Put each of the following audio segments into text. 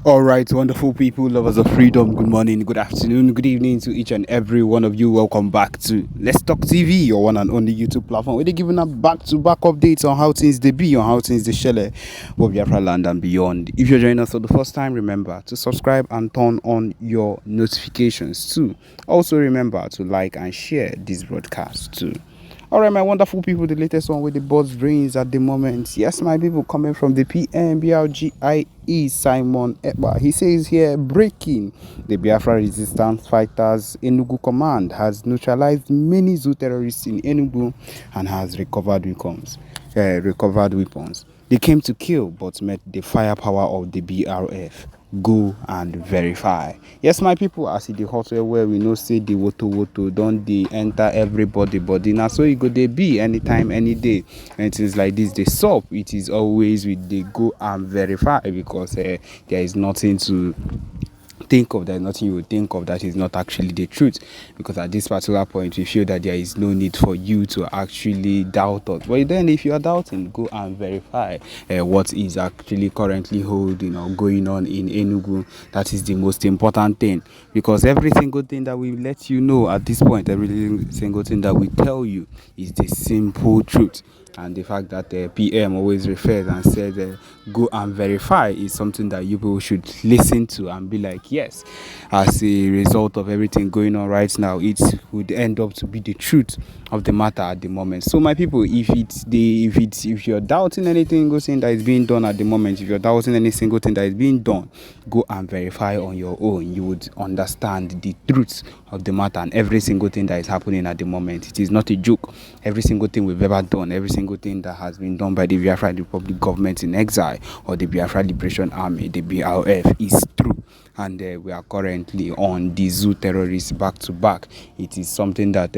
All right, wonderful people, lovers of freedom. Good morning, good afternoon, good evening to each and every one of you. Welcome back to Let's Talk TV, your one and only YouTube platform, where they're giving up back-to-back updates on how things they be, on how things they shell, what Biafra land and beyond. If you're joining us for the first time, remember to subscribe and turn on your notifications too. Also, remember to like and share this broadcast too. All right, my wonderful people, the latest one with the buzz brains at the moment. Yes, my people, coming from the PMBRGIE Simon Ekpa. He says here, breaking: the Biafra resistance fighters Enugu command has neutralized many zoo terrorists in Enugu and has recovered weapons. They came to kill but met the firepower of the BRF. Go and verify. Yes, my people, as in the hotel where we know say the woto don't they enter everybody body. Now so you go they be anytime, any day. And things like this, they solve. It is always with the go and verify because there is nothing to think of, there's nothing you would think of that is not actually the truth, because at this particular point we feel that there is no need for you to actually doubt us. But then if you are doubting, go and verify what is actually currently holding or going on in Enugu. That is the most important thing, because every single thing that we let you know at this point, every single thing that we tell you is the simple truth. And the fact that the PM always refers and says go and verify is something that you people should listen to and be like, yes, as a result of everything going on right now, it would end up to be the truth of the matter at the moment. So my people, if you're doubting anything that is being done at the moment, if you're doubting any single thing that is being done, go and verify on your own. You would understand the truth of the matter and every single thing that is happening at the moment. It is not a joke. Every single thing we've ever done, every single thing that has been done by the Biafra Republic government in exile or the Biafra Liberation Army, the BRF, is true. And we are currently on the zoo terrorists back to back. It is something that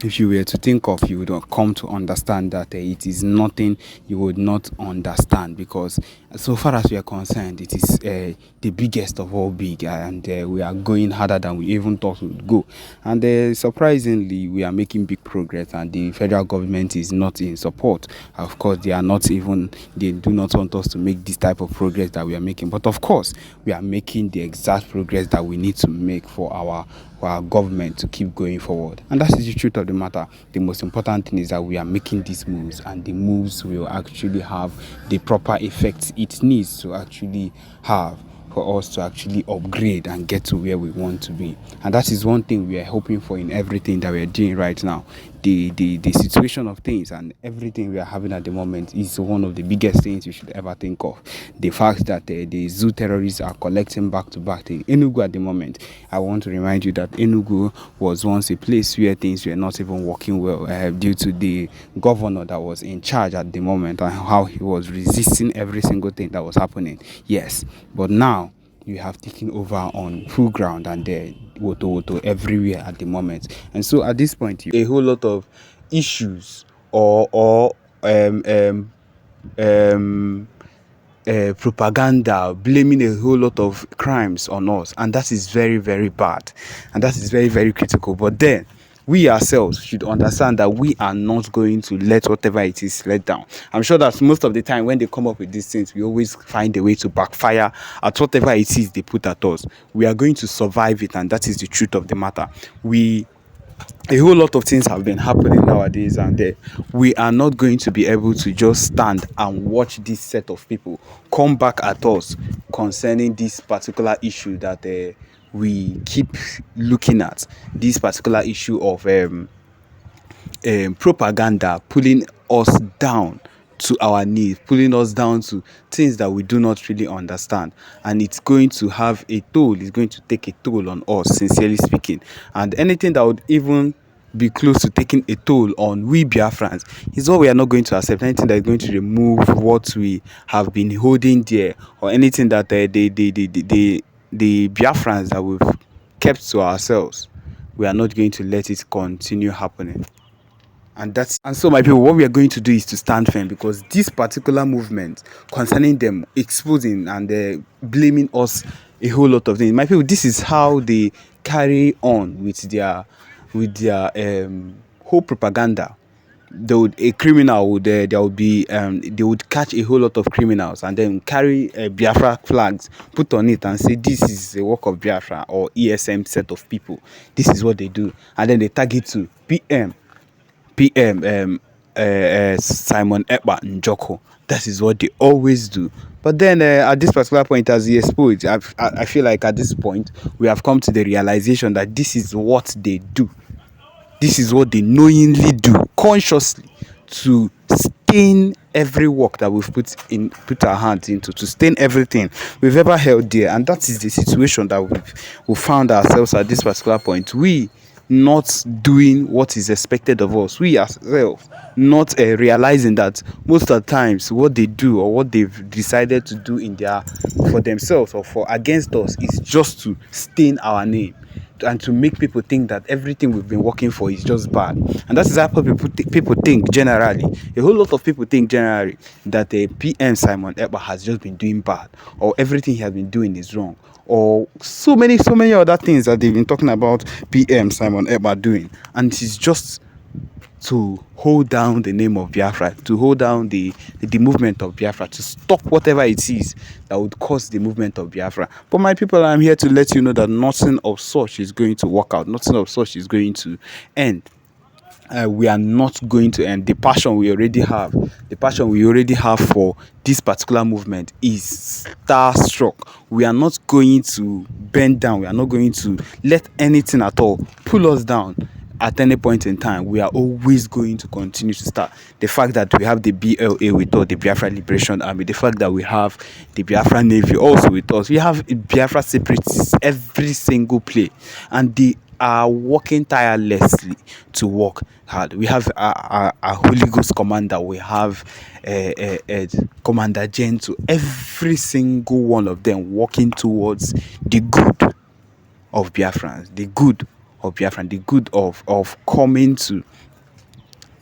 if you were to think of, you would come to understand that it is nothing you would not understand, because so far as we are concerned, it is the biggest of all big, and we are going harder than we even thought we would go. And surprisingly, we are making big progress, and the federal government is not in support. Of course, they do not want us to make this type of progress that we are making, but of course we are making the exact progress that we need to make for our government to keep going forward. And that is the truth of the matter. The most important thing is that we are making these moves, and the moves will actually have the proper effects it needs to actually have for us to actually upgrade and get to where we want to be. And that is one thing we are hoping for in everything that we are doing right now. The situation of things and everything we are having at the moment is one of the biggest things you should ever think of. The fact that the zoo terrorists are collecting back to back in Enugu at the moment. I want to remind you that Enugu was once a place where things were not even working well due to the governor that was in charge at the moment and how he was resisting every single thing that was happening. Yes, but now you have taken over on full ground, and woto everywhere at the moment. And so at this point, a whole lot of issues or propaganda blaming a whole lot of crimes on us, and that is very, very bad, and that is very, very critical. But then we ourselves should understand that we are not going to let whatever it is let down. I'm sure that most of the time when they come up with these things, we always find a way to backfire at whatever it is they put at us. We are going to survive it, and that is the truth of the matter. A whole lot of things have been happening nowadays, and we are not going to be able to just stand and watch this set of people come back at us concerning this particular issue that we keep looking at, this particular issue of propaganda pulling us down to our knees, pulling us down to things that we do not really understand. And it's going to have a toll, it's going to take a toll on us, sincerely speaking. And anything that would even be close to taking a toll on we Biafrans is what we are not going to accept. Anything that is going to remove what we have been holding dear, or anything that the Biafrans that we've kept to ourselves, we are not going to let it continue happening. And so my people, what we are going to do is to stand firm, because this particular movement concerning them exposing and blaming us a whole lot of things, my people, this is how they carry on with their whole propaganda. a criminal would there would be they would catch a whole lot of criminals and then carry Biafra flags, put on it and say this is a work of Biafra or ESM set of people. This is what they do, and then they tag it to PM Simon Ekpa Njoko. That is what they always do. But then at this particular point, as he exposed, I feel like at this point we have come to the realization that this is what they do. This is what they knowingly do, consciously, to stain every work that we've put our hands into, to stain everything we've ever held dear. And that is the situation that we found ourselves at this particular point. We not doing what is expected of us. We ourselves not realizing that most of the times what they do or what they've decided to do for themselves or for against us is just to stain our name and to make people think that everything we've been working for is just bad. And that is how people think generally. A whole lot of people think generally that PM Simon Ekpa has just been doing bad, or everything he has been doing is wrong, or so many other things that they've been talking about PM Simon Ekpa doing. And it's just to hold down the name of Biafra, to hold down the movement of Biafra, to stop whatever it is that would cause the movement of Biafra. But my people, I'm here to let you know that nothing of such is going to work out. Nothing of such is going to end. We are not going to end. The passion we already have for this particular movement is starstruck. We are not going to bend down. We are not going to let anything at all pull us down. At any point in time, we are always going to continue to start. The fact that we have the BLA with us, the Biafra Liberation Army, the fact that we have the Biafra Navy also with us, we have Biafra separatists every single play, and they are working tirelessly to work hard. We have a Holy Ghost commander, we have a Commander Gentle, every single one of them working towards the good of Biafrans, the good of Biafra, the good of coming to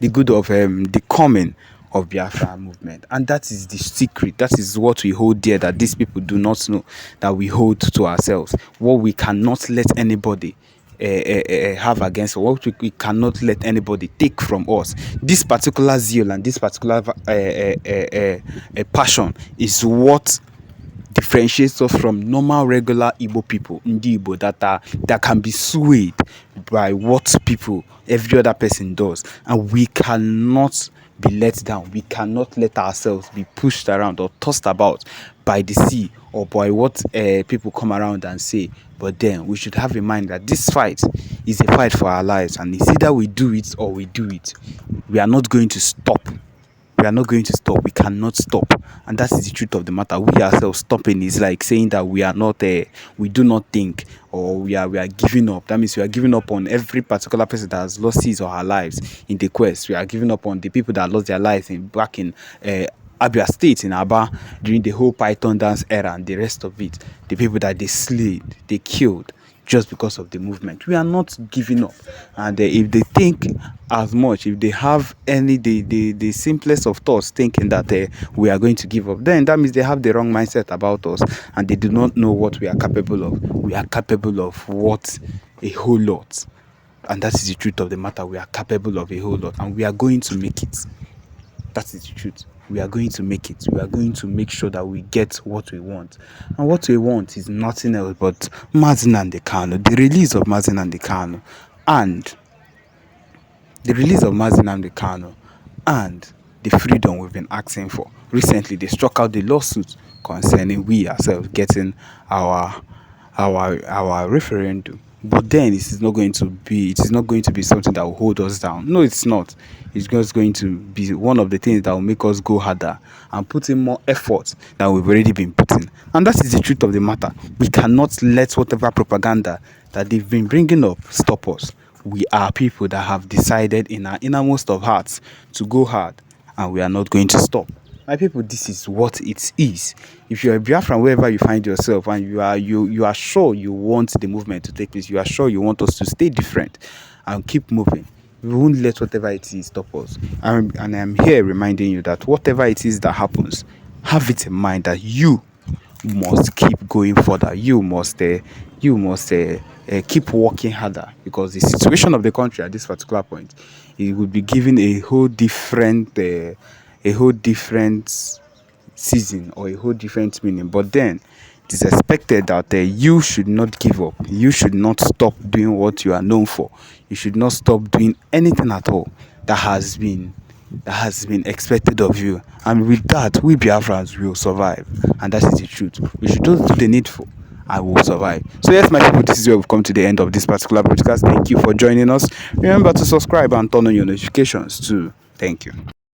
the good of the coming of Biafra movement. And that is the secret. That is what we hold dear, that these people do not know, that we hold to ourselves. What we cannot let anybody have against us, what we cannot let anybody take from us. This particular zeal and this particular passion is what differentiates us from normal regular Igbo people, Ndi Igbo, that can be swayed by what every other person does, and we cannot be let down. We cannot let ourselves be pushed around or tossed about by the sea or by what people come around and say. But then we should have in mind that this fight is a fight for our lives, and it's either we do it or we do it. We are not going to stop. We are not going to stop. We cannot stop. And that is the truth of the matter. We ourselves stopping is like saying that we are not we do not think, or we are giving up. That means we are giving up on every particular person that has lost his or her lives in the quest. We are giving up on the people that lost their lives back in Abia State, in Aba, during the whole Python dance era and the rest of it. The people that they slayed, they killed, just because of the movement. We are not giving up. And if they think as much, if they have the simplest of thoughts thinking that we are going to give up, then that means they have the wrong mindset about us, and they do not know what we are capable of. We are capable of what? A whole lot. And that is the truth of the matter. We are capable of a whole lot, and we are going to make it. That is the truth. We are going to make it. We are going to make sure that we get what we want. And what we want is nothing else but Mazi Nnamdi Kanu, the release of Mazi Nnamdi Kanu, and the freedom we've been asking for. Recently, they struck out the lawsuit concerning we ourselves getting our referendum. But then it is not going to be something that will hold us down. No, it's not. It's just going to be one of the things that will make us go harder and put in more effort than we've already been putting. And that is the truth of the matter. We cannot let whatever propaganda that they've been bringing up stop us. We are people that have decided in our innermost of hearts to go hard, and we are not going to stop. My people, this is what it is. If you're a Biafran, wherever you find yourself, and you are sure you want the movement to take place, you are sure you want us to stay different and keep moving, we won't let whatever it is stop us. And I'm here reminding you that whatever it is that happens, have it in mind that you must keep going further. You must keep working harder, because the situation of the country at this particular point, it would be given a whole different season or a whole different meaning. But then it is expected that you should not give up. You should not stop doing what you are known for. You should not stop doing anything at all that has been expected of you. And with that, we Biafrans will survive, and that is the truth. We should just do the needful and we'll survive. So yes, my people, this is where we've come to the end of this particular broadcast. Thank you for joining us. Remember to subscribe and turn on your notifications too. Thank you.